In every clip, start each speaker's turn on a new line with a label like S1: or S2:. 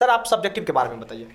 S1: Sir आप subjective के बारे में बताइए।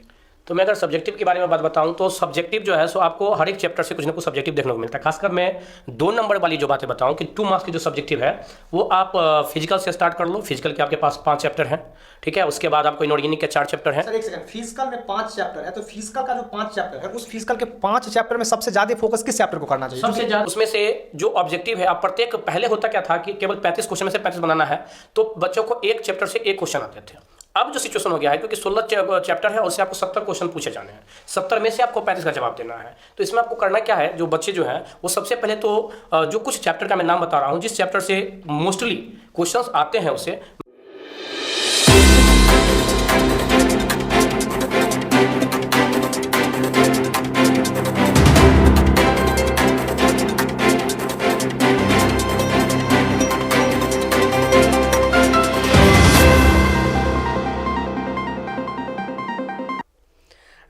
S2: तो मैं अगर सब्जेक्टिव के बारे में बात बताऊं तो सब्जेक्टिव जो है सो आपको हर एक चैप्टर से कुछ ना कुछ सब्जेक्टिव देखने को मिलता है। खासकर मैं 2 नंबर वाली जो बातें बताऊं कि 2 मार्क्स की जो सब्जेक्टिव है वो आप फिजिकल से स्टार्ट कर लो। फिजिकल के आपके पास 5 चैप्टर हैं, ठीक है। उसके बाद आपको इनऑर्गेनिक के 4 चैप्टर हैं।
S1: सर एक सेकंड, फिजिकल में 5 चैप्टर है तो फिजिकल का जो 5 चैप्टर है उस फिजिकल के 5 चैप्टर में सबसे ज्यादा फोकस किस चैप्टर को करना चाहिए?
S2: सबसे ज्यादा उसमें से जो ऑब्जेक्टिव है, आप प्रत्येक पहले होता क्या था कि केवल 35 क्वेश्चन में से 35 बनाना है, तो बच्चों को एक चैप्टर से एक क्वेश्चन आते थे। अब जो सिचुएशन हो गया है, क्योंकि 16 चैप्टर है, उससे आपको 70 क्वेश्चन पूछे जाने हैं, 70 में से आपको 35 का जवाब देना है। तो इसमें आपको करना क्या है, जो बच्चे जो हैं वो सबसे पहले तो जो कुछ चैप्टर का मैं नाम बता रहा हूँ, जिस चैप्टर से मोस्टली क्वेश्चंस आते हैं उसे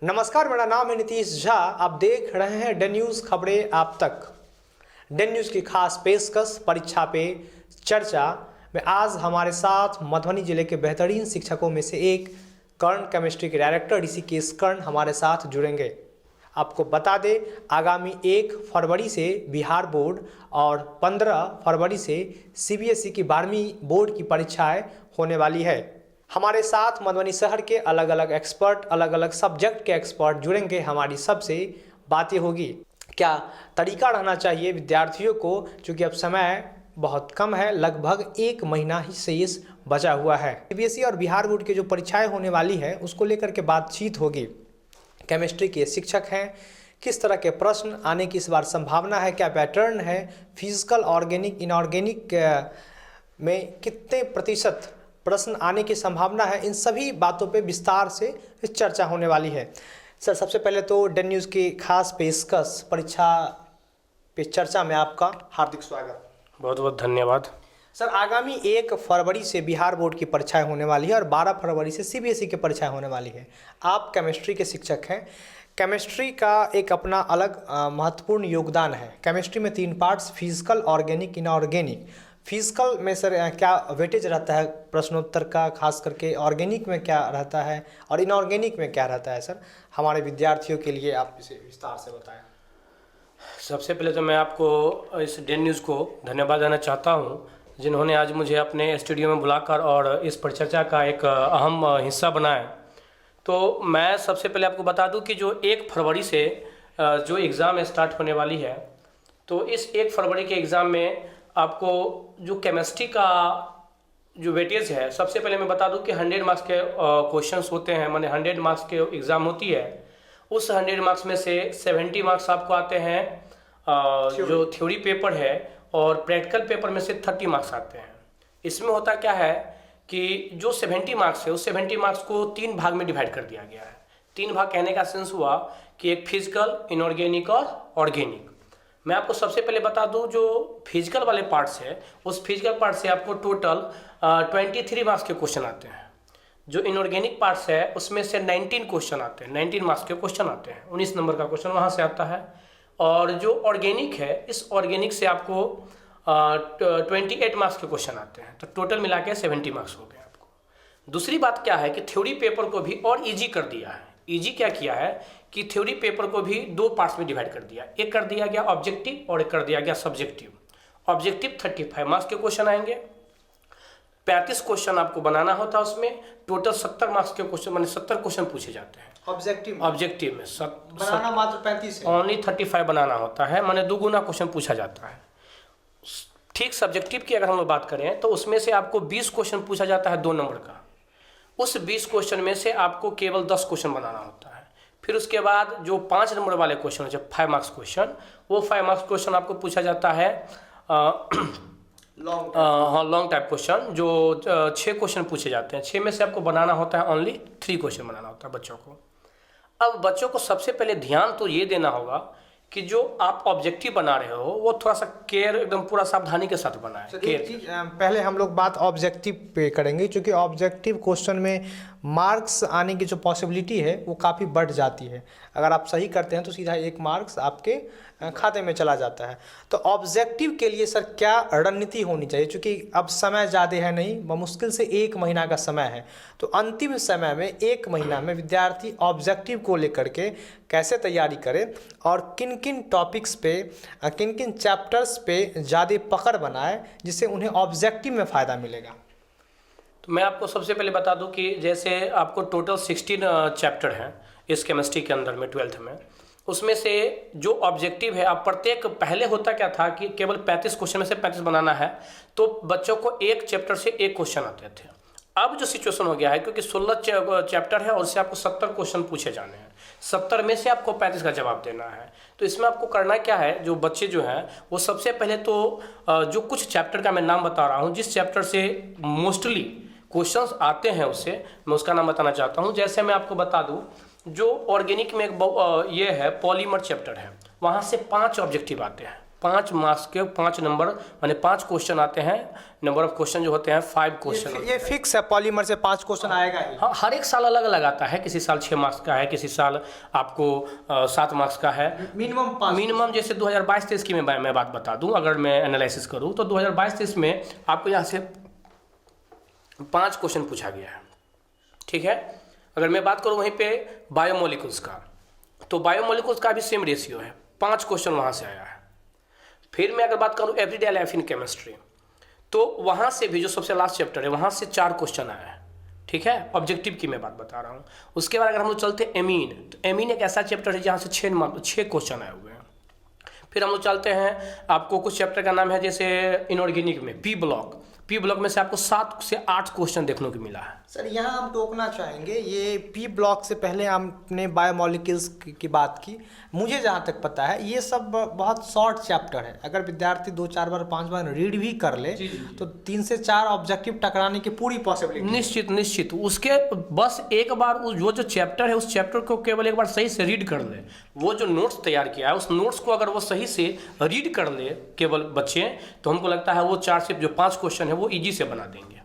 S1: नमस्कार, मेरा नाम है नीतीश झा। आप देख रहे हैं डे न्यूज़ खबरें आप तक। डे न्यूज़ की खास पेशकश परीक्षा पे चर्चा में आज हमारे साथ मधुबनी जिले के बेहतरीन शिक्षकों में से एक कर्ण केमिस्ट्री के डायरेक्टर ऋषिकेश कर्ण हमारे साथ जुड़ेंगे। आपको बता दें, आगामी 1 फरवरी से बिहार बोर्ड और 15 फरवरी से सीबीएसई की 12वीं बोर्ड की परीक्षाएं होने वाली है। हमारे साथ मधुबनी शहर के अलग अलग एक्सपर्ट, अलग अलग सब्जेक्ट के एक्सपर्ट जुड़ेंगे। हमारी सबसे बातें होगी, क्या तरीका रहना चाहिए विद्यार्थियों को, क्योंकि अब समय बहुत कम है, लगभग 1 महीना ही शेष बचा हुआ है। सीबीएसई और बिहार बोर्ड की जो परीक्षाएं होने वाली है उसको लेकर के बातचीत होगी। केमिस्ट्री के शिक्षक हैं, किस तरह के प्रश्न आने की इस बार संभावना है, क्या पैटर्न है, फिजिकल, ऑर्गेनिक, इनऑर्गेनिक में कितने प्रतिशत प्रश्न आने की संभावना है, इन सभी बातों पे विस्तार से चर्चा होने वाली है। सर सबसे पहले तो डे न्यूज़ की खास पेशकश परीक्षा पे चर्चा में आपका हार्दिक स्वागत।
S2: बहुत बहुत धन्यवाद।
S1: सर आगामी 1 फरवरी से बिहार बोर्ड की परीक्षाएं होने वाली है और 12 फरवरी से सीबीएसई की परीक्षाएं होने वाली है। आप केमिस्ट्री के शिक्षक हैं, केमिस्ट्री का एक अपना अलग महत्वपूर्ण योगदान है। केमिस्ट्री में 3 parts, physical, organic, inorganic. Physical में सर क्या वेटेज रहता है प्रश्नोत्तर का, खास करके ऑर्गेनिक में क्या रहता है और इनऑर्गेनिक में क्या रहता है? सर हमारे विद्यार्थियों के लिए आप इसे विस्तार से बताएं।
S2: सबसे पहले तो मैं आपको इस डे न्यूज़ को धन्यवाद देना चाहता हूँ, जिन्होंने आज मुझे अपने स्टूडियो में बुलाकर और इस परिचर्चा का एक अहम हिस्सा बनाया। तो मैं सबसे पहले आपको बता दूं कि जो 1 फरवरी से जो एग्ज़ाम स्टार्ट होने वाली है, तो इस 1 फरवरी के एग्ज़ाम में आपको जो केमिस्ट्री का जो वेटेज है, सबसे पहले मैं बता दूं कि 100 मार्क्स के क्वेश्चंस होते हैं, माने 100 मार्क्स के एग्ज़ाम होती है। उस 100 मार्क्स में से 70 मार्क्स आपको आते हैं जो थ्योरी पेपर है, और प्रैक्टिकल पेपर में से 30 मार्क्स आते हैं। इसमें होता क्या है कि जो 70 मार्क्स है उस 70 मार्क्स को 3 भाग में डिवाइड कर दिया गया है। 3 भाग कहने का सेंस हुआ कि एक फिजिकल, इनऑर्गेनिक और ऑर्गेनिक। मैं आपको सबसे पहले बता दूं, जो फिजिकल वाले पार्ट्स है उस फिजिकल पार्ट से आपको टोटल 23 मार्क्स के क्वेश्चन आते हैं। जो इनऑर्गेनिक पार्ट्स है उसमें से 19 क्वेश्चन आते हैं, 19 मार्क्स के क्वेश्चन आते हैं, 19 नंबर का क्वेश्चन वहाँ से आता है। और जो ऑर्गेनिक है, इस ऑर्गेनिक से आपको 28 मार्क्स के क्वेश्चन आते हैं, तो टोटल मिला के 70 मार्क्स हो गए आपको। दूसरी बात क्या है कि थ्योरी पेपर को भी और ईजी कर दिया है। ईजी क्या किया है कि थ्योरी पेपर को भी 2 पार्ट्स में डिवाइड कर दिया। एक कर दिया गया ऑब्जेक्टिव और एक कर दिया गया सब्जेक्टिव। ऑब्जेक्टिव 35 मार्क्स के क्वेश्चन आएंगे, 35 क्वेश्चन आपको बनाना होता है, उसमें टोटल 70 मार्क्स के क्वेश्चन, माने 70 क्वेश्चन पूछे जाते हैं।
S1: ऑब्जेक्टिव
S2: में
S1: बनाना मात्र 35 है,
S2: ओनली 35 बनाना होता है, माने 2 गुना क्वेश्चन पूछा जाता है। ठीक सब्जेक्टिव की अगर हम लोग बात करें तो उसमें से आपको 20 क्वेश्चन पूछा जाता है 2 नंबर का। उस 20 क्वेश्चन में से आपको केवल 10 क्वेश्चन बनाना होता है। फिर उसके बाद जो 5 नंबर वाले क्वेश्चन, जब 5 मार्क्स क्वेश्चन, वो 5 मार्क्स क्वेश्चन आपको पूछा जाता है लॉन्ग टाइप क्वेश्चन, जो 6 क्वेश्चन पूछे जाते हैं। 6 में से आपको बनाना होता है ओनली 3 क्वेश्चन बनाना होता है बच्चों को। अब बच्चों को सबसे पहले ध्यान तो ये देना होगा कि जो आप ऑब्जेक्टिव बना रहे हो वो थोड़ा सा केयर, एकदम पूरा सावधानी के साथ बनाएं।
S1: पहले हम लोग बात ऑब्जेक्टिव पे करेंगे, क्योंकि ऑब्जेक्टिव क्वेश्चन में मार्क्स आने की जो पॉसिबिलिटी है वो काफ़ी बढ़ जाती है। अगर आप सही करते हैं तो सीधा 1 मार्क्स आपके खाते में चला जाता है। तो ऑब्जेक्टिव के लिए सर क्या रणनीति होनी चाहिए, क्योंकि अब समय ज़्यादा है नहीं, मुश्किल से 1 महीना का समय है। तो अंतिम समय में 1 महीना में विद्यार्थी ऑब्जेक्टिव को लेकर के कैसे तैयारी करें और किन किन टॉपिक्स पे, किन किन चैप्टर्स पे ज़्यादा पकड़ बनाए जिससे उन्हें ऑब्जेक्टिव में फ़ायदा मिलेगा।
S2: तो मैं आपको सबसे पहले बता दूं कि जैसे आपको टोटल 16 चैप्टर हैं इस केमिस्ट्री के अंदर में 12th में, उसमें से जो ऑब्जेक्टिव है, आप प्रत्येक, पहले होता क्या था कि केवल 35 क्वेश्चन में से 35 बनाना है, तो बच्चों को एक चैप्टर से 1 क्वेश्चन आते थे। अब जो सिचुएशन हो गया है, क्योंकि 16 चैप्टर है और उससे आपको 70 क्वेश्चन पूछे जाने हैं, 70 में से आपको 35 का जवाब देना है। तो इसमें आपको करना क्या है, जो बच्चे जो हैं वो सबसे पहले तो जो कुछ चैप्टर का मैं नाम बता रहा हूँ, जिस चैप्टर से मोस्टली क्वेश्चंस आते हैं उससे मैं उसका नाम बताना चाहता हूँ। जैसे मैं आपको बता दूँ, जो ऑर्गेनिक में एक ये है पॉलीमर चैप्टर है, वहाँ से 5 ऑब्जेक्टिव आते हैं, 5 मार्क्स के 5 नंबर, माने 5 क्वेश्चन आते हैं। नंबर ऑफ क्वेश्चन जो होते हैं 5 क्वेश्चन।
S1: ये फिक्स है, पॉलीमर से 5 क्वेश्चन आएगा ही।
S2: हाँ, हर एक साल अलग अलग आता है, किसी साल 6 मार्क्स का है, किसी साल आपको 7 मार्क्स का है, मिनिमम। जैसे 2022-23 की मैं बात बता दूं, अगर मैं एनालिसिस करूं तो 2022-23 में आपको यहाँ से 5 क्वेश्चन पूछा गया है, ठीक है। अगर मैं बात करूं वहीं पे बायोमोलिकुल्स का, तो बायोमोलिकुल्स का भी सेम रेशियो है, 5 क्वेश्चन वहाँ से आया है। फिर मैं अगर बात करूं एवरीडे लाइफ इन केमिस्ट्री, तो वहाँ से भी जो सबसे लास्ट चैप्टर है वहाँ से 4 क्वेश्चन आया है, ठीक है। ऑब्जेक्टिव की मैं बात बता रहा हूँ। उसके बाद अगर हम लोग चलते एमीन, तो एमीन एक ऐसा चैप्टर है जहाँ से 6 क्वेश्चन आए हुए हैं। फिर हम लोग चलते हैं, आपको कुछ चैप्टर का नाम है जैसे इनऑर्गेनिक में पी ब्लॉक में से आपको 7 से 8 क्वेश्चन देखने को मिला है।
S1: सर यहाँ हम टोकना चाहेंगे, ये पी ब्लॉक से पहले हमने बायोमोलिक्यूल्स की बात की। मुझे जहाँ तक पता है ये सब बहुत शॉर्ट चैप्टर है, अगर विद्यार्थी 2-4 बार 5 बार रीड भी कर ले तो 3 से 4 ऑब्जेक्टिव टकराने की पूरी पॉसिबिलिटी।
S2: निश्चित उसके बस एक बार वो जो चैप्टर है उस चैप्टर को केवल एक बार सही से रीड कर ले, वो जो नोट्स तैयार किया है उस नोट्स को अगर वो सही से रीड कर ले केवल बच्चे, तो हमको लगता है वो 4 से जो 5 क्वेश्चन है वो इजी से बना देंगे।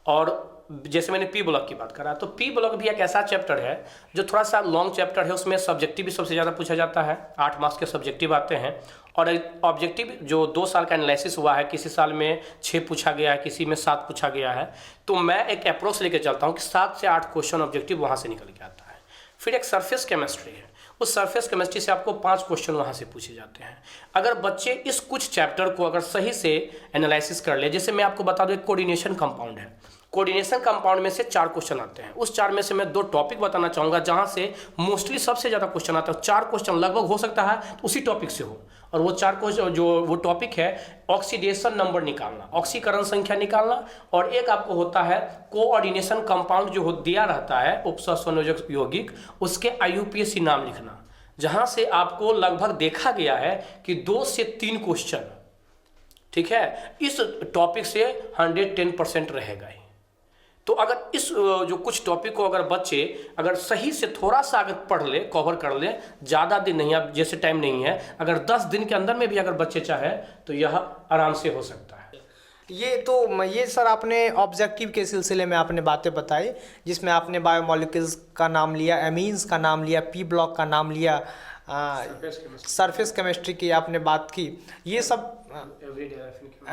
S2: और जैसे मैंने पी ब्लॉक की बात करा, तो पी ब्लॉक भी एक ऐसा चैप्टर है जो थोड़ा सा लॉन्ग चैप्टर है, उसमें सब्जेक्टिव भी सबसे ज़्यादा पूछा जाता है, 8 मार्क्स के सब्जेक्टिव आते हैं। और ऑब्जेक्टिव जो 2 साल का एनालिसिस हुआ है, किसी साल में 6 पूछा गया है, किसी में 7 पूछा गया है, तो मैं एक अप्रोच लेके चलता हूँ कि 7 से 8 क्वेश्चन ऑब्जेक्टिव वहाँ से निकल के आता है। फिर एक सरफेस केमिस्ट्री है, उस सरफेस केमिस्ट्री से आपको 5 क्वेश्चन वहाँ से पूछे जाते हैं। अगर बच्चे इस कुछ चैप्टर को अगर सही से एनालिसिस कर ले, जैसे मैं आपको बता दूं, एक कोऑर्डिनेशन कंपाउंड है, कोऑर्डिनेशन कंपाउंड में से 4 क्वेश्चन आते हैं। उस 4 में से मैं 2 टॉपिक बताना चाहूँगा जहाँ से मोस्टली सबसे ज़्यादा क्वेश्चन आता है। 4 क्वेश्चन लगभग हो सकता है तो उसी टॉपिक से हो, और वो 4 क्वेश्चन जो वो टॉपिक है, ऑक्सीडेशन नंबर निकालना, ऑक्सीकरण संख्या निकालना, और एक आपको होता है कोऑर्डिनेशन कंपाउंड जो दिया रहता है उपसंयोजक यौगिक, उसके IUPAC नाम लिखना, जहाँ से आपको लगभग देखा गया है कि 2 से 3 क्वेश्चन, ठीक है, इस टॉपिक से 110% रहेगा ही। तो अगर इस जो कुछ टॉपिक को अगर बच्चे अगर सही से थोड़ा सा अगर पढ़ ले, कवर कर ले, ज़्यादा दिन नहीं, अब जैसे टाइम नहीं है, अगर 10 दिन के अंदर में भी अगर बच्चे चाहे तो यह आराम से हो सकता है।
S1: ये सर आपने ऑब्जेक्टिव के सिलसिले में आपने बातें बताई, जिसमें आपने बायोमोलिक्यूल्स का नाम लिया, एमीन्स का नाम लिया, पी ब्लॉक का नाम लिया, सरफेस केमिस्ट्री की आपने बात की। ये सब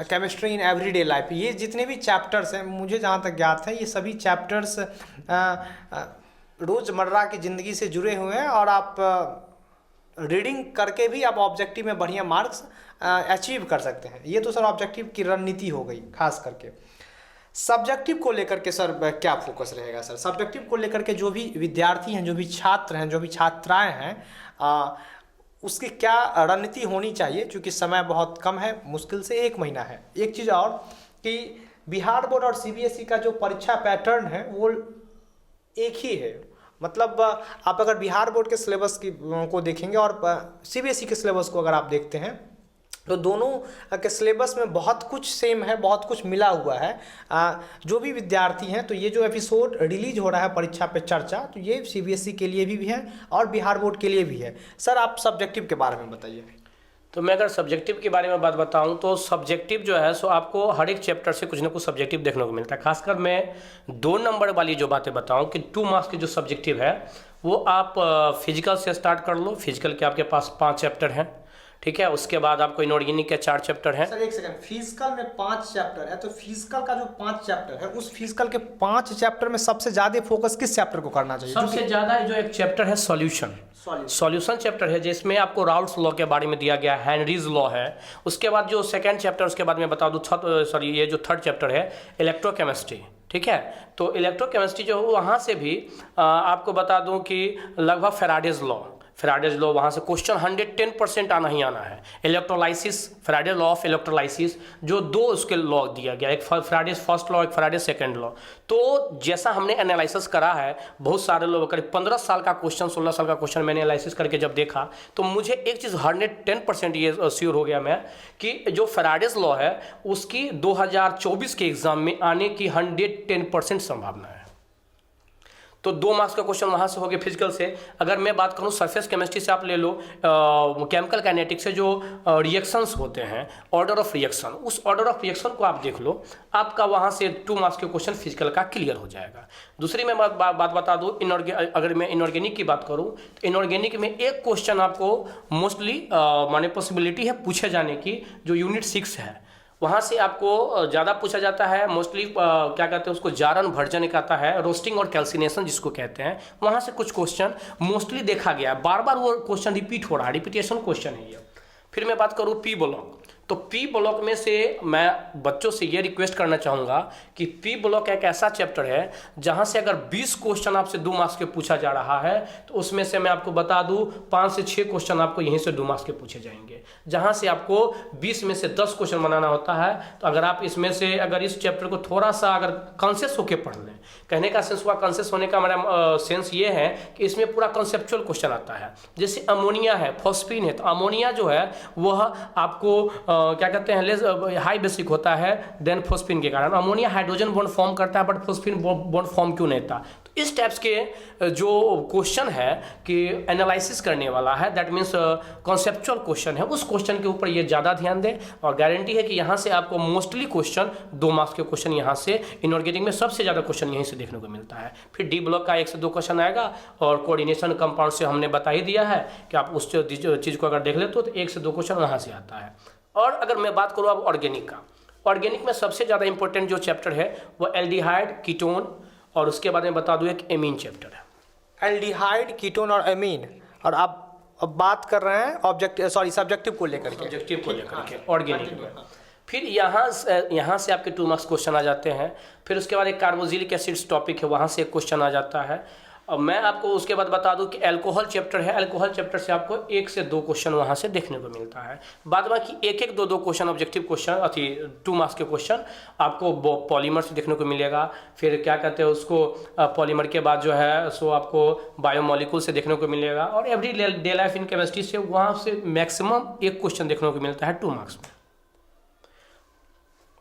S1: केमिस्ट्री इन एवरीडे लाइफ, ये जितने भी चैप्टर्स हैं, मुझे जहाँ तक ज्ञात है ये सभी चैप्टर्स रोज़मर्रा की ज़िंदगी से जुड़े हुए हैं, और आप रीडिंग करके भी आप ऑब्जेक्टिव में बढ़िया मार्क्स अचीव कर सकते हैं। ये तो सर ऑब्जेक्टिव की रणनीति हो गई। खास करके सब्जेक्टिव को लेकर के सर क्या फोकस रहेगा सर? सब्जेक्टिव को लेकर के जो भी विद्यार्थी हैं, जो भी छात्र हैं, जो भी छात्राएं हैं, उसकी क्या रणनीति होनी चाहिए? क्योंकि समय बहुत कम है, मुश्किल से 1 महीना है। एक चीज़ और कि बिहार बोर्ड और CBSE का जो परीक्षा पैटर्न है वो एक ही है। मतलब आप अगर बिहार बोर्ड के सिलेबस को देखेंगे और CBSE के सिलेबस को अगर आप देखते हैं तो दोनों के सिलेबस में बहुत कुछ सेम है, बहुत कुछ मिला हुआ है। जो भी विद्यार्थी हैं, तो ये जो एपिसोड रिलीज हो रहा है परीक्षा पे चर्चा, तो ये CBSE के लिए भी है और बिहार बोर्ड के लिए भी है। सर आप सब्जेक्टिव के बारे में बताइए।
S2: तो मैं अगर सब्जेक्टिव के बारे में बात बताऊं तो सब्जेक्टिव जो है सो आपको हर एक चैप्टर से कुछ ना कुछ सब्जेक्टिव देखने को मिलता है। खासकर मैं 2 नंबर वाली जो बातें बताऊं कि 2 मार्क्स के जो सब्जेक्टिव है वो आप फिजिकल से स्टार्ट कर लो। फिजिकल के आपके पास 5 चैप्टर हैं, ठीक है। उसके बाद आपको इनऑर्गेनिक के 4 चैप्टर हैं।
S1: सर एक सेकंड, फिजिकल में 5 चैप्टर है तो फिजिकल का जो 5 चैप्टर है उस फिजिकल के 5 चैप्टर में सबसे ज्यादा फोकस किस चैप्टर को करना चाहिए?
S2: सबसे ज्यादा जो एक चैप्टर है सॉल्यूशन चैप्टर है, जिसमें आपको राउल्ट्स लॉ के बारे में दिया गया है, हेनरीज लॉ है। उसके बाद जो सेकंड चैप्टर, उसके बाद मैं बता दूं ये जो थर्ड चैप्टर है इलेक्ट्रोकेमिस्ट्री, ठीक है। तो इलेक्ट्रोकेमिस्ट्री जो है वहाँ से भी आपको बता दूं कि लगभग फेराडेज लॉ वहाँ से क्वेश्चन 110% आना ही आना है। Electrolysis, Faraday's law of electrolysis, जो 2 उसके लॉ दिया गया, एक फेराडेज फर्स्ट लॉ, एक फेराडेज सेकंड लॉ। तो जैसा हमने एनालिसिस करा है, बहुत सारे लोग करीब 15 साल का क्वेश्चन, 16 साल का क्वेश्चन मैंने एनालिसिस करके जब देखा तो मुझे एक चीज़ 110% ये श्योर हो गया मैं कि जो फेराडेज लॉ है उसकी 2024 के एग्जाम में आने की 110% संभावना है। तो 2 मार्क्स का क्वेश्चन वहाँ से हो गया फिजिकल से। अगर मैं बात करूँ सरफेस केमिस्ट्री से, आप ले लो केमिकल काइनेटिक्स से जो रिएक्शंस होते हैं, ऑर्डर ऑफ रिएक्शन, उस ऑर्डर ऑफ रिएक्शन को आप देख लो, आपका वहाँ से 2 मार्क्स के क्वेश्चन फिजिकल का क्लियर हो जाएगा। दूसरी मैं बात बता दूँ, अगर मैं इनऑर्गेनिक की बात करूँ तो इनऑर्गेनिक में एक क्वेश्चन आपको मोस्टली माने पॉसिबिलिटी है पूछे जाने की, जो यूनिट 6 है वहाँ से आपको ज़्यादा पूछा जाता है। मोस्टली क्या कहते हैं उसको, जारन भर्जन एक आता है, रोस्टिंग और कैल्सिनेशन जिसको कहते हैं, वहाँ से कुछ क्वेश्चन मोस्टली देखा गया है। बार बार वो क्वेश्चन रिपीट हो रहा है, रिपीटेशन क्वेश्चन है ये। फिर मैं बात करूँ पी ब्लॉक, तो पी ब्लॉक में से मैं बच्चों से ये रिक्वेस्ट करना चाहूँगा कि पी ब्लॉक एक ऐसा चैप्टर है जहाँ से अगर 20 क्वेश्चन आपसे 2 मार्क्स के पूछा जा रहा है तो उसमें से मैं आपको बता दूँ 5 से 6 क्वेश्चन आपको यहीं से 2 मार्क्स के पूछे जाएंगे। जहाँ से आपको 20 में से 10 क्वेश्चन बनाना होता है। तो अगर आप इसमें से अगर इस चैप्टर को थोड़ा सा अगर कॉन्शियस होकर पढ़ लें, कहने का सेंस हुआ, कॉन्शियस होने का हमारा सेंस ये है कि इसमें पूरा कंसेप्चुअल क्वेश्चन आता है। जैसे अमोनिया है, फॉस्फीन है, तो अमोनिया जो है वह आपको क्या कहते हैं हाई बेसिक होता है देन फॉस्फीन के कारण। अमोनिया हाइड्रोजन बॉन्ड फॉर्म करता है बट फॉस्फीन बॉन्ड फॉर्म क्यों नहीं था। तो इस टाइप्स के जो क्वेश्चन है कि एनालिसिस करने वाला है, दैट मीन्स कॉन्सेप्चुअल क्वेश्चन है, उस क्वेश्चन के ऊपर ये ज़्यादा ध्यान दें। और गारंटी है कि यहाँ से आपको मोस्टली क्वेश्चन 2 मार्क्स के क्वेश्चन यहाँ से इनऑर्गेनिक में सबसे ज़्यादा क्वेश्चन यहीं से देखने को मिलता है। फिर डी ब्लॉक का 1 से 2 क्वेश्चन आएगा और कोऑर्डिनेशन कंपाउंड से हमने बता ही दिया है कि आप उस चीज़ को अगर देख लेते हो तो 1 से 2 क्वेश्चन वहाँ से आता है। और अगर मैं बात करूँ अब ऑर्गेनिक का, ऑर्गेनिक में सबसे ज़्यादा इंपॉर्टेंट जो चैप्टर है वो एल्डिहाइड, कीटोन और उसके बाद में बता दूँ एक एमीन चैप्टर है।
S1: एल्डिहाइड, कीटोन और एमीन। और आप अब बात कर रहे हैं सब्जेक्टिव को लेकर के
S2: ऑर्गेनिक में। फिर यहाँ से आपके 2 मार्क्स क्वेश्चन आ जाते हैं। फिर उसके बाद एक कार्बोक्सिलिक एसिड्स टॉपिक है, वहाँ से एक क्वेश्चन आ जाता है। अब मैं आपको उसके बाद बता दूं कि अल्कोहल चैप्टर है, अल्कोहल चैप्टर से आपको 1 से 2 क्वेश्चन वहाँ से देखने को मिलता है। बाद बाकी 1-1, 2-2 क्वेश्चन ऑब्जेक्टिव क्वेश्चन 2 मार्क्स के क्वेश्चन आपको पॉलीमर से देखने को मिलेगा। फिर क्या कहते हैं उसको, पॉलीमर के बाद जो है सो आपको बायोमोलिक्यूल से देखने को मिलेगा। और every day life in chemistry से वहाँ से मैक्सिमम 1 क्वेश्चन देखने को मिलता है 2 मार्क्स में।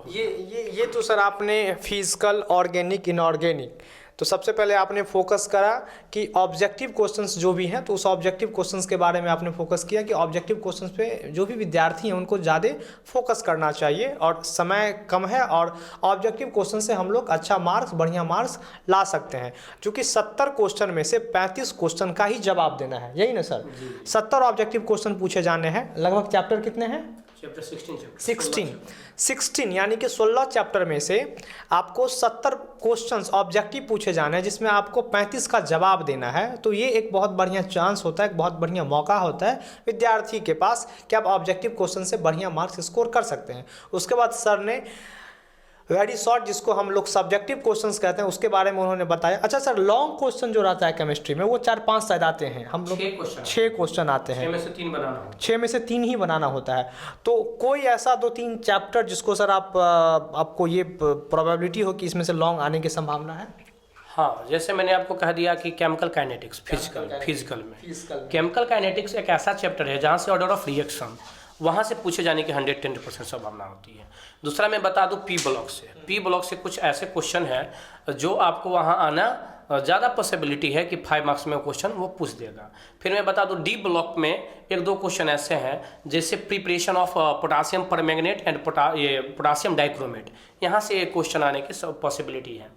S1: ये तो सर आपने फिजिकल, ऑर्गेनिक, इनऑर्गेनिक, तो सबसे पहले आपने फोकस करा कि ऑब्जेक्टिव क्वेश्चंस जो भी हैं तो उस ऑब्जेक्टिव क्वेश्चंस के बारे में आपने फोकस किया कि ऑब्जेक्टिव क्वेश्चंस पे जो भी विद्यार्थी हैं उनको ज़्यादा फोकस करना चाहिए और समय कम है और ऑब्जेक्टिव क्वेश्चन से हम लोग अच्छा मार्क्स, बढ़िया मार्क्स ला सकते हैं। चूँकि 70 क्वेश्चन में से 35 क्वेश्चन का ही जवाब देना है, यही ना सर? 70 ऑब्जेक्टिव क्वेश्चन पूछे जाने हैं। लगभग चैप्टर कितने हैं? 16 यानी कि 16 चैप्टर में से आपको 70 क्वेश्चंस ऑब्जेक्टिव पूछे जाने हैं जिसमें आपको 35 का जवाब देना है। तो ये एक बहुत बढ़िया चांस होता है, एक बहुत बढ़िया मौका होता है विद्यार्थी के पास कि आप ऑब्जेक्टिव क्वेश्चन से बढ़िया मार्क्स स्कोर कर सकते हैं। उसके बाद सर ने वेरी शॉर्ट, जिसको हम लोग सब्जेक्टिव क्वेश्चंस कहते हैं, उसके बारे में उन्होंने बताया। अच्छा सर, लॉन्ग क्वेश्चन जो रहता है केमिस्ट्री में वो 4-5 शायद आते हैं, हम लोग 6 क्वेश्चन आते हैं,
S2: 6 में से 3 बनाना होता है।
S1: 6 में से 3 ही बनाना होता है। तो कोई ऐसा 2-3 चैप्टर जिसको सर आपको ये प्रोबेबिलिटी हो कि इसमें से लॉन्ग आने की संभावना है?
S2: हाँ, जैसे मैंने आपको कह दिया कि केमिकल काइनेटिक्स फिजिकल में केमिकल काइनेटिक्स एक ऐसा चैप्टर है जहाँ से ऑर्डर ऑफ रिएक्शन वहाँ से पूछे जाने की 110% संभावना होती है। दूसरा मैं बता दूं पी ब्लॉक से कुछ ऐसे क्वेश्चन हैं जो आपको वहाँ आना ज़्यादा पॉसिबिलिटी है कि 5 मार्क्स में क्वेश्चन वो पूछ देगा। फिर मैं बता दूं डी ब्लॉक में एक दो क्वेश्चन ऐसे हैं जैसे preparation of potassium permanganate and potassium dichromate, यहाँ से एक क्वेश्चन आने की पॉसिबिलिटी है।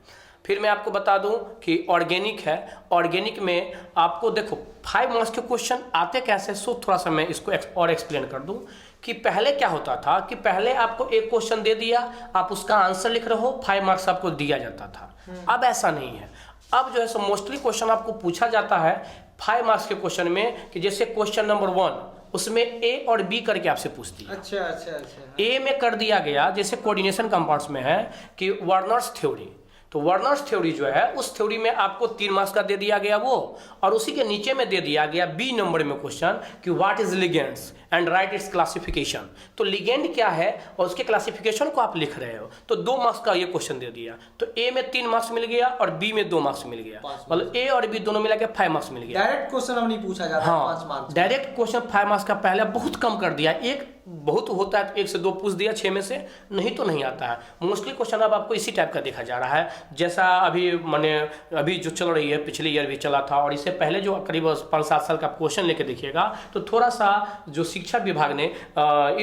S2: फिर मैं आपको बता दूं कि ऑर्गेनिक है, ऑर्गेनिक में आपको देखो 5 मार्क्स के क्वेश्चन आते कैसे, सो थोड़ा सा मैं इसको और एक्सप्लेन कर दूं कि पहले क्या होता था कि पहले आपको एक क्वेश्चन दे दिया, आप उसका आंसर लिख रहे हो, 5 मार्क्स आपको दिया जाता था। अब ऐसा नहीं है, अब जो है सो मोस्टली क्वेश्चन आपको पूछा जाता है 5 मार्क्स के क्वेश्चन में कि जैसे क्वेश्चन नंबर 1 उसमें ए और बी करके आपसे पूछ दिया। अच्छा। ए में कर दिया गया जैसे कोऑर्डिनेशन कंपाउंड्स में है कि वर्नर्स थ्योरी, तो वर्नर्स थ्योरी जो है उस थ्योरी में आपको 3 मार्क्स का दे दिया गया वो, और उसी के नीचे में दे दिया गया बी नंबर में क्वेश्चन कि what is ligands and right it's classification. तो लिगेंड क्या है और उसके क्लासिफिकेशन को आप लिख रहे हो, तो 2 मार्क्स का ये क्वेश्चन दे दिया। तो ए में 3 मार्क्स मिल गया और बी में 2 मार्क्स मिल गया, मतलब ए और बी दोनों मिला के 5 मार्क्स मिल गया।
S3: डायरेक्ट क्वेश्चन अब नहीं पूछा जाता।
S2: हाँ,
S3: 5 मार्क्स
S2: डायरेक्ट क्वेश्चन 5 मार्क्स का पहले बहुत कम कर दिया, एक बहुत होता है 1 से 2 पूछ दिया 6 में से, नहीं तो नहीं आता है। मोस्टली क्वेश्चन अब आपको इसी टाइप का देखा जा रहा है, जैसा अभी जो चल रही है, पिछले ईयर भी चला था और इससे पहले जो करीब 5-7 साल का क्वेश्चन लेके देखिएगा तो थोड़ा सा जो शिक्षा विभाग ने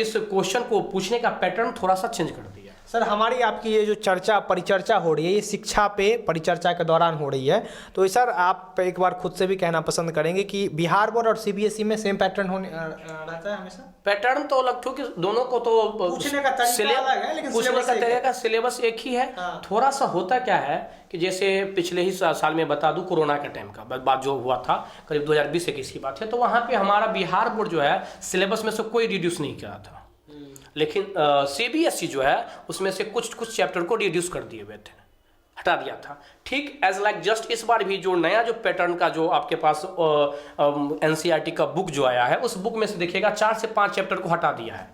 S2: इस क्वेश्चन को पूछने का पैटर्न थोड़ा सा चेंज कर दिया।
S1: सर हमारी आपकी ये जो परिचर्चा हो रही है, ये शिक्षा पे परिचर्चा के दौरान हो रही है, तो सर आप एक बार खुद से भी कहना पसंद करेंगे कि बिहार बोर्ड और सीबीएसई में सेम पैटर्न होने रहता है हमेशा?
S2: पैटर्न तो अलग, क्योंकि दोनों को तो
S3: पूछने का तरीका अलग है, लेकिन
S2: पूछने का तरीका सिलेबस एक ही है।
S3: हाँ।
S2: थोड़ा सा होता क्या है कि जैसे पिछले ही साल में बता दूं, कोरोना के टाइम का बात जो हुआ था, करीब 2020-21 की बात है, तो वहाँ पे हमारा बिहार बोर्ड जो है सिलेबस में से कोई रिड्यूस नहीं किया था, लेकिन सीबीएसई जो है उसमें से कुछ चैप्टर को रिड्यूस कर दिए हुए थे, हटा दिया था। ठीक एज लाइक जस्ट इस बार भी जो नया जो पैटर्न का जो आपके पास एनसीईआरटी का बुक जो आया है, उस बुक में से देखिएगा 4 से 5 चैप्टर को हटा दिया है।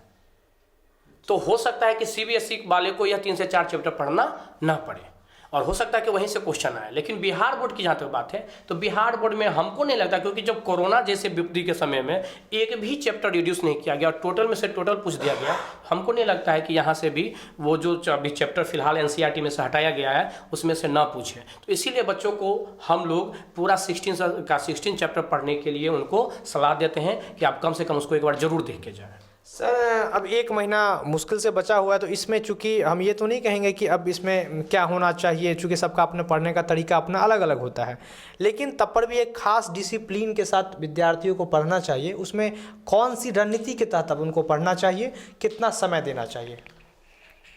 S2: तो हो सकता है कि सीबीएसई वाले को यह 3 से 4 चैप्टर पढ़ना ना पड़े और हो सकता है कि वहीं से क्वेश्चन आए। लेकिन बिहार बोर्ड की जहाँ तक बात है, तो बिहार बोर्ड में हमको नहीं लगता, क्योंकि जब कोरोना जैसे विपत्ति के समय में एक भी चैप्टर रिड्यूस नहीं किया गया और टोटल में से टोटल पूछ दिया गया, हमको नहीं लगता है कि यहाँ से भी वो जो अभी चैप्टर फिलहाल एनसीईआरटी में से हटाया गया है उसमें से ना पूछे। तो इसीलिए बच्चों को हम लोग पूरा 16 चैप्टर पढ़ने के लिए उनको सलाह देते हैं कि आप कम से कम उसको एक बार जरूर देख के जाएँ।
S1: सर अब 1 महीना मुश्किल से बचा हुआ है, तो इसमें चूंकि हम ये तो नहीं कहेंगे कि अब इसमें क्या होना चाहिए, चूंकि सबका अपने पढ़ने का तरीका अपना अलग अलग होता है, लेकिन तब पर भी एक खास डिसिप्लिन के साथ विद्यार्थियों को पढ़ना चाहिए। उसमें कौन सी रणनीति के तहत अब उनको पढ़ना चाहिए, कितना समय देना चाहिए?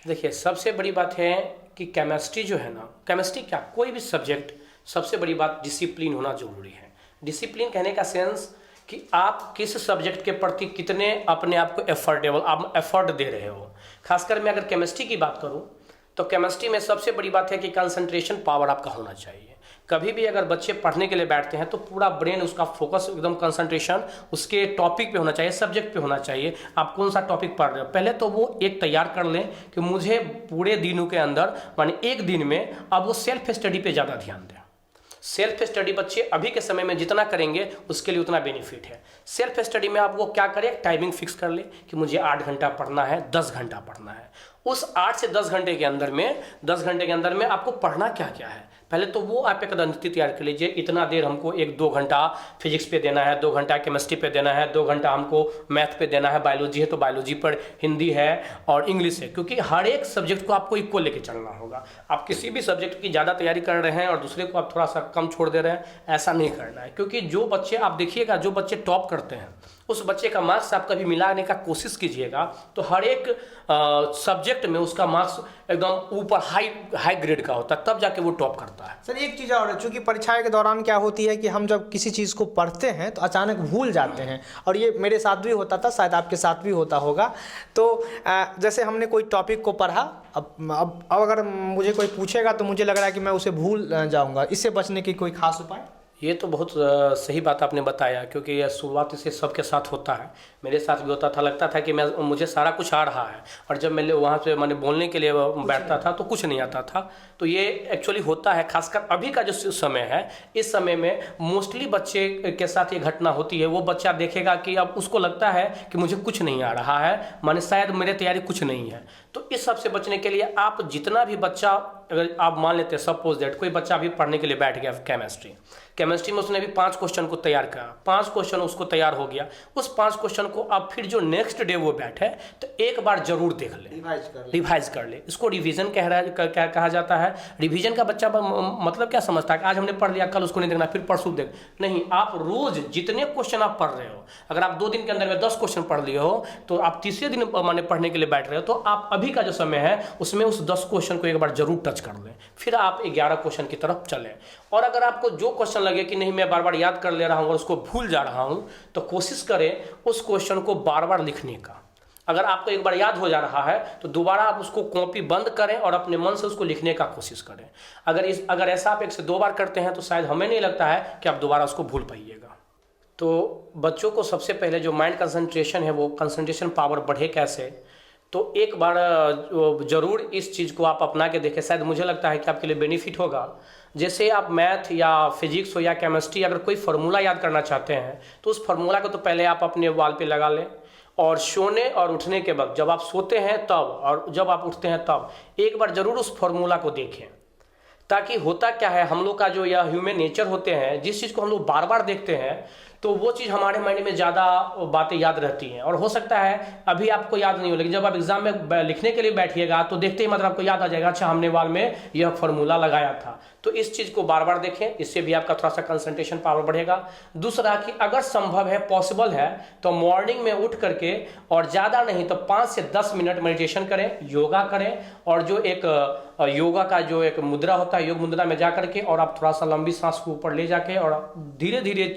S2: देखिए, सबसे बड़ी बात है कि केमिस्ट्री जो है ना, केमिस्ट्री क्या कोई भी सब्जेक्ट, सबसे बड़ी बात डिसिप्लिन होना जरूरी है। डिसिप्लिन कहने का सेंस कि आप किस सब्जेक्ट के प्रति कितने अपने आप को आप एफर्ट दे रहे हो। खासकर मैं अगर केमिस्ट्री की बात करूं तो केमिस्ट्री में सबसे बड़ी बात है कि कंसंट्रेशन पावर आपका होना चाहिए। कभी भी अगर बच्चे पढ़ने के लिए बैठते हैं तो पूरा ब्रेन, उसका फोकस एकदम कंसंट्रेशन उसके टॉपिक पे होना चाहिए, सब्जेक्ट पे होना चाहिए। आप कौन सा टॉपिक पढ़ रहे हो, पहले तो वो एक तैयार कर लें कि मुझे पूरे दिनों के अंदर, माने एक दिन में, अब वो सेल्फ स्टडी पे ज़्यादा ध्यान दें। सेल्फ स्टडी बच्चे अभी के समय में जितना करेंगे उसके लिए उतना बेनिफिट है। सेल्फ स्टडी में आप वो क्या करें, टाइमिंग फिक्स कर ले कि मुझे 8 घंटा पढ़ना है, 10 घंटा पढ़ना है। उस 8 से 10 घंटे के अंदर में आपको पढ़ना क्या क्या है, पहले तो वो आप एक रणनीति तैयार कर लीजिए। इतना देर हमको 1-2 घंटा फिजिक्स पे देना है, 2 घंटा केमिस्ट्री पे देना है, 2 घंटा हमको मैथ पे देना है, बायोलॉजी है तो बायोलॉजी पर, हिंदी है और इंग्लिश है, क्योंकि हर एक सब्जेक्ट को आपको इक्वल लेके चलना होगा। आप किसी भी सब्जेक्ट की ज़्यादा तैयारी कर रहे हैं और दूसरे को आप थोड़ा सा कम छोड़ दे रहे हैं, ऐसा नहीं करना है। क्योंकि जो बच्चे आप देखिएगा, जो बच्चे टॉप करते हैं उस बच्चे का मार्क्स आप कभी मिलाने का कोशिश कीजिएगा तो हर एक सब्जेक्ट में उसका मार्क्स एकदम ऊपर हाई ग्रेड का होता है, तब जाके वो टॉप करता है।
S1: सर एक चीज़ और है, चूँकि परीक्षाएं के दौरान क्या होती है कि हम जब किसी चीज़ को पढ़ते हैं तो अचानक भूल जाते हैं, और ये मेरे साथ भी होता था, शायद आपके साथ भी होता होगा। तो जैसे हमने कोई टॉपिक को पढ़ा, अब अगर मुझे कोई पूछेगा तो मुझे लग रहा है कि मैं उसे भूल जाऊँगा, इससे बचने की कोई खास उपाय?
S2: ये तो बहुत सही बात आपने बताया, क्योंकि यह शुरुआत से सबके साथ होता है। मेरे साथ भी होता था, लगता था कि मुझे सारा कुछ आ रहा है, और जब मैं वहाँ से मैंने बोलने के लिए बैठता था तो कुछ नहीं आता था। तो ये एक्चुअली होता है, खासकर अभी का जो समय है, इस समय में मोस्टली बच्चे के साथ ये घटना होती है। वो बच्चा देखेगा कि अब उसको लगता है कि मुझे कुछ नहीं आ रहा है, माने शायद मेरे तैयारी कुछ नहीं है। तो इस सब से बचने के लिए आप जितना भी बच्चा अगर आप मान लेते हैं सपोज दैट कोई बच्चा अभी पढ़ने के लिए बैठ गया केमिस्ट्री में उसने भी 5 क्वेश्चन को तैयार करा, 5 क्वेश्चन उसको तैयार हो गया, उस 5 क्वेश्चन को अब फिर जो नेक्स्ट डे वो बैठे तो एक बार जरूर देख ले, रिवाइज कर ले। इसको रिवीजन कहा जाता है। रिवीजन का बच्चा मतलब क्या समझता है कि आज हमने पढ़ लिया, कल उसको नहीं देखना, फिर परसों देख, नहीं, आप रोज जितने क्वेश्चन आप पढ़ रहे हो, अगर आप 2 दिन के अंदर में 10 क्वेश्चन पढ़ लिए हो तो आप तीसरे दिन माने पढ़ने के लिए बैठ रहे हो, तो आप अभी का जो समय है उसमें उस 10 क्वेश्चन को एक बार जरूर टच कर लें, फिर आप 11 क्वेश्चन की तरफ चलें। और अगर आपको जो क्वेश्चन लगे कि नहीं मैं बार बार याद कर ले रहा हूँ और उसको भूल जा रहा हूँ, तो कोशिश करें उस क्वेश्चन को बार बार लिखने का। अगर आपको एक बार याद हो जा रहा है तो दोबारा आप उसको कॉपी बंद करें और अपने मन से उसको लिखने का कोशिश करें। अगर ऐसा आप 1 से 2 बार करते हैं तो शायद हमें नहीं लगता है कि आप दोबारा उसको भूल पाइएगा। तो बच्चों को सबसे पहले जो माइंड कंसंट्रेशन है, वो कंसंट्रेशन पावर बढ़े कैसे, तो एक बार ज़रूर इस चीज़ को आप अपना के देखें, शायद मुझे लगता है कि आपके लिए बेनिफिट होगा। जैसे आप मैथ या फिजिक्स हो या केमिस्ट्री अगर कोई फार्मूला याद करना चाहते हैं तो उस फार्मूला को तो पहले आप अपने वॉल पे लगा लें, और सोने और उठने के वक्त, जब आप सोते हैं तब और जब आप उठते हैं तब एक बार ज़रूर उस फार्मूला को देखें। ताकि होता क्या है, हम लोग का जो यह ह्यूमन नेचर होते हैं, जिस चीज़ को हम लोग बार बार देखते हैं तो वो चीज़ हमारे माइंड में ज़्यादा बातें याद रहती हैं। और हो सकता है अभी आपको याद नहीं हो, लेकिन जब आप एग्जाम में लिखने के लिए बैठिएगा तो देखते ही मतलब आपको याद आ जाएगा, अच्छा हमने वाल में यह फार्मूला लगाया था। तो इस चीज़ को बार बार देखें, इससे भी आपका थोड़ा सा कंसंट्रेशन पावर बढ़ेगा। दूसरा कि अगर संभव है, पॉसिबल है, तो मॉर्निंग में उठ करके और ज़्यादा नहीं तो 5 से 10 मिनट मेडिटेशन करें, योगा करें, और जो एक योगा का जो एक मुद्रा होता है, योग मुद्रा में जा करके और आप थोड़ा सा लंबी सांस को ऊपर ले जाके और धीरे धीरे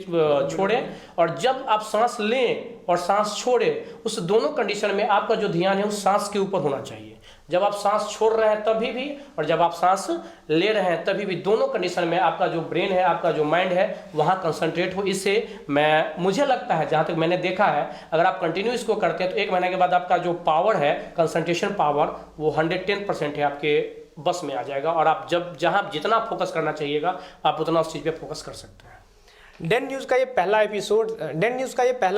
S2: छोड़ें। और जब आप सांस लें और सांस छोड़ें, उस दोनों कंडीशन में आपका जो ध्यान है उस सांस के ऊपर होना चाहिए। जब आप सांस छोड़ रहे हैं तभी भी और जब आप सांस ले रहे हैं तभी भी, दोनों कंडीशन में आपका जो ब्रेन है, आपका जो माइंड है, वहाँ कंसंट्रेट हो। इससे मुझे लगता है, जहाँ तक मैंने देखा है, अगर आप कंटिन्यू इसको करते हैं तो 1 महीने के बाद आपका जो पावर है, कंसंट्रेशन पावर, वो 110% है, आपके बस में आ जाएगा। और आप जहाँ जितना फोकस करना चाहिएगा आप उतना उस चीज़ पे फोकस कर सकते हैं।
S1: डेन न्यूज़ का ये पहला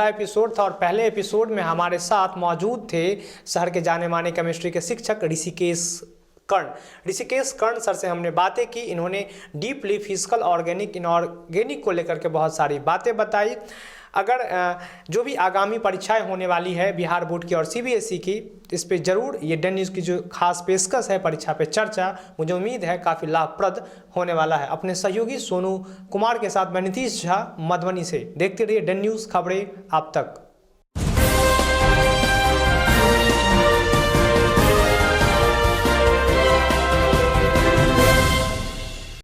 S1: एपिसोड था और पहले एपिसोड में हमारे साथ मौजूद थे शहर के जाने माने केमिस्ट्री के शिक्षक ऋषिकेश कर्ण सर से हमने बातें की। इन्होंने डीपली फिजिकल, ऑर्गेनिक, इनऑर्गेनिक को लेकर के बहुत सारी बातें बताई। अगर जो भी आगामी परीक्षाएं होने वाली है बिहार बोर्ड की और CBSE की, इस पे ज़रूर ये डेन न्यूज़ की जो खास पेशकश है परीक्षा पे चर्चा, मुझे उम्मीद है काफ़ी लाभप्रद होने वाला है। अपने सहयोगी सोनू कुमार के साथ मैं नीतीश झा, मधुबनी से। देखते रहिए डेन न्यूज़, खबरें आप तक।